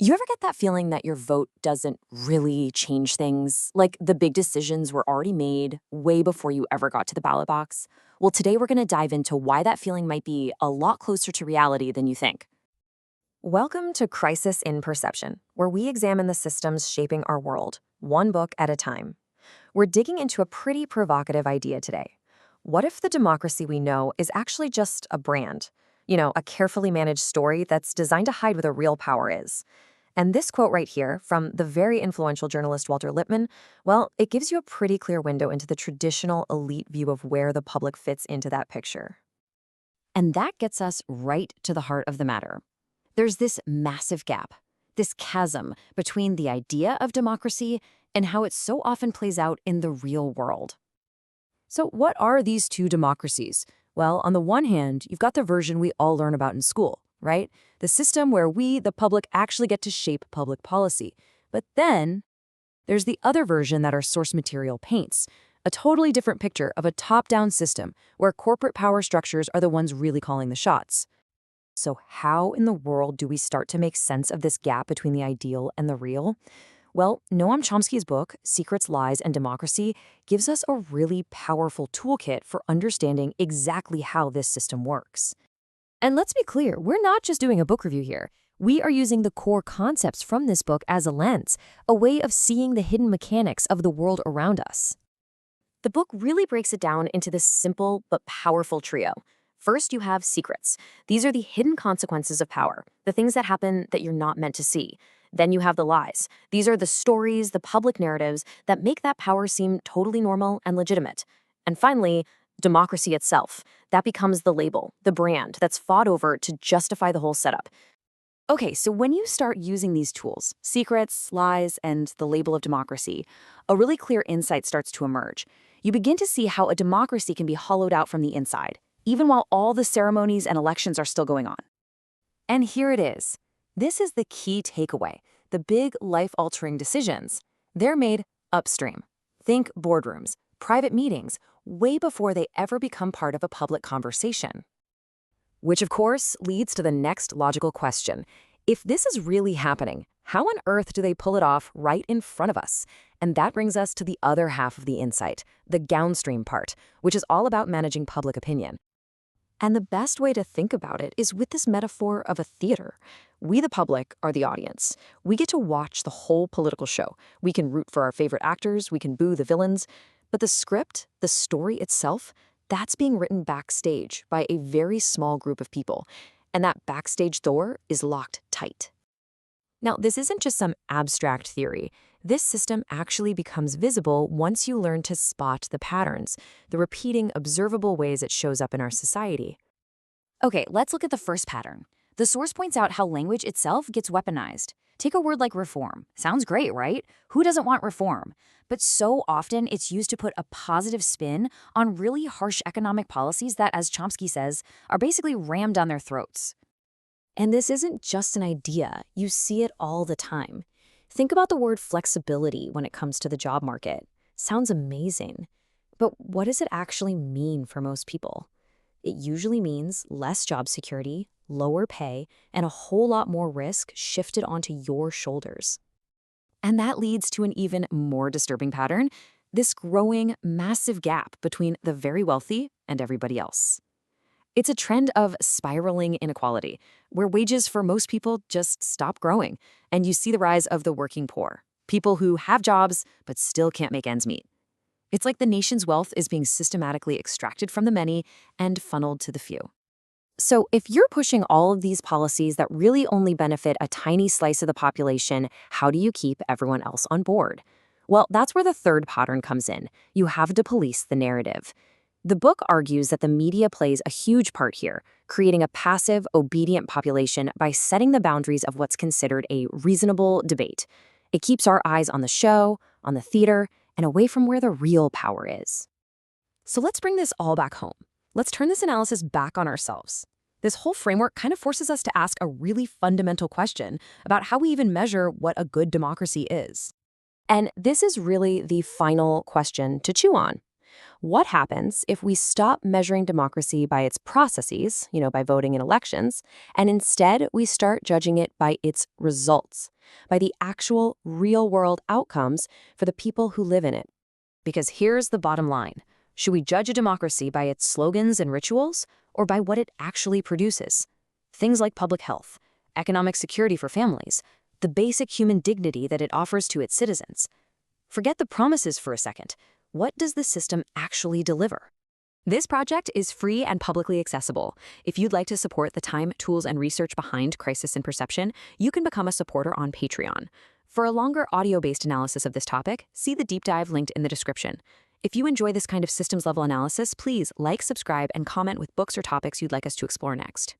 You ever get that feeling that your vote doesn't really change things? Like the big decisions were already made way before you ever got to the ballot box? Well, today we're going to dive into why that feeling might be a lot closer to reality than you think. Welcome to Crisis in Perception, where we examine the systems shaping our world, one book at a time. We're digging into a pretty provocative idea today. What if the democracy we know is actually just a brand? A carefully managed story that's designed to hide what the real power is. And this quote right here from the very influential journalist Walter Lippmann, well, it gives you a pretty clear window into the traditional elite view of where the public fits into that picture. And that gets us right to the heart of the matter. There's this massive gap, this chasm between the idea of democracy and how it so often plays out in the real world. So, what are these two democracies? Well, on the one hand, you've got the version we all learn about in school, right? The system where we, the public, actually get to shape public policy. But then there's the other version that our source material paints, a totally different picture of a top-down system where corporate power structures are the ones really calling the shots. So how in the world do we start to make sense of this gap between the ideal and the real? Well, Noam Chomsky's book, Secrets, Lies, and Democracy, gives us a really powerful toolkit for understanding exactly how this system works. And let's be clear, we're not just doing a book review here. We are using the core concepts from this book as a lens, a way of seeing the hidden mechanics of the world around us. The book really breaks it down into this simple but powerful trio. First, you have secrets. These are the hidden consequences of power, the things that happen that you're not meant to see. Then you have the lies. These are the stories, the public narratives that make that power seem totally normal and legitimate. And finally, democracy itself. That becomes the label, the brand that's fought over to justify the whole setup. Okay, so when you start using these tools, secrets, lies, and the label of democracy, a really clear insight starts to emerge. You begin to see how a democracy can be hollowed out from the inside, even while all the ceremonies and elections are still going on. And here it is. This is the key takeaway. The big life-altering decisions, they're made upstream. Think boardrooms, private meetings, way before they ever become part of a public conversation. Which, of course, leads to the next logical question. If this is really happening, how on earth do they pull it off right in front of us? And that brings us to the other half of the insight, the downstream part, which is all about managing public opinion. And the best way to think about it is with this metaphor of a theater. We, the public, are the audience. We get to watch the whole political show. We can root for our favorite actors, we can boo the villains. But the script, the story itself, that's being written backstage by a very small group of people. And that backstage door is locked tight. Now, this isn't just some abstract theory. This system actually becomes visible once you learn to spot the patterns, the repeating, observable ways it shows up in our society. Okay, let's look at the first pattern. The source points out how language itself gets weaponized. Take a word like reform. Sounds great, right? Who doesn't want reform? But so often it's used to put a positive spin on really harsh economic policies that, as Chomsky says, are basically rammed down their throats. And this isn't just an idea. You see it all the time. Think about the word flexibility when it comes to the job market. Sounds amazing. But what does it actually mean for most people? It usually means less job security, lower pay, and a whole lot more risk shifted onto your shoulders. And that leads to an even more disturbing pattern, this growing, massive gap between the very wealthy and everybody else. It's a trend of spiraling inequality, where wages for most people just stop growing, and you see the rise of the working poor, people who have jobs but still can't make ends meet. It's like the nation's wealth is being systematically extracted from the many and funneled to the few. So if you're pushing all of these policies that really only benefit a tiny slice of the population, how do you keep everyone else on board? Well, that's where the third pattern comes in. You have to police the narrative. The book argues that the media plays a huge part here, creating a passive, obedient population by setting the boundaries of what's considered a reasonable debate. It keeps our eyes on the show, on the theater, and away from where the real power is. So let's bring this all back home. Let's turn this analysis back on ourselves. This whole framework kind of forces us to ask a really fundamental question about how we even measure what a good democracy is. And this is really the final question to chew on. What happens if we stop measuring democracy by its processes, by voting in elections, and instead we start judging it by its results, by the actual real-world outcomes for the people who live in it? Because here's the bottom line. Should we judge a democracy by its slogans and rituals, or by what it actually produces? Things like public health, economic security for families, the basic human dignity that it offers to its citizens. Forget the promises for a second. What does the system actually deliver? This project is free and publicly accessible. If you'd like to support the time, tools, and research behind Crisis in Perception, you can become a supporter on Patreon. For a longer audio-based analysis of this topic, see the deep dive linked in the description. If you enjoy this kind of systems-level analysis, please like, subscribe, and comment with books or topics you'd like us to explore next.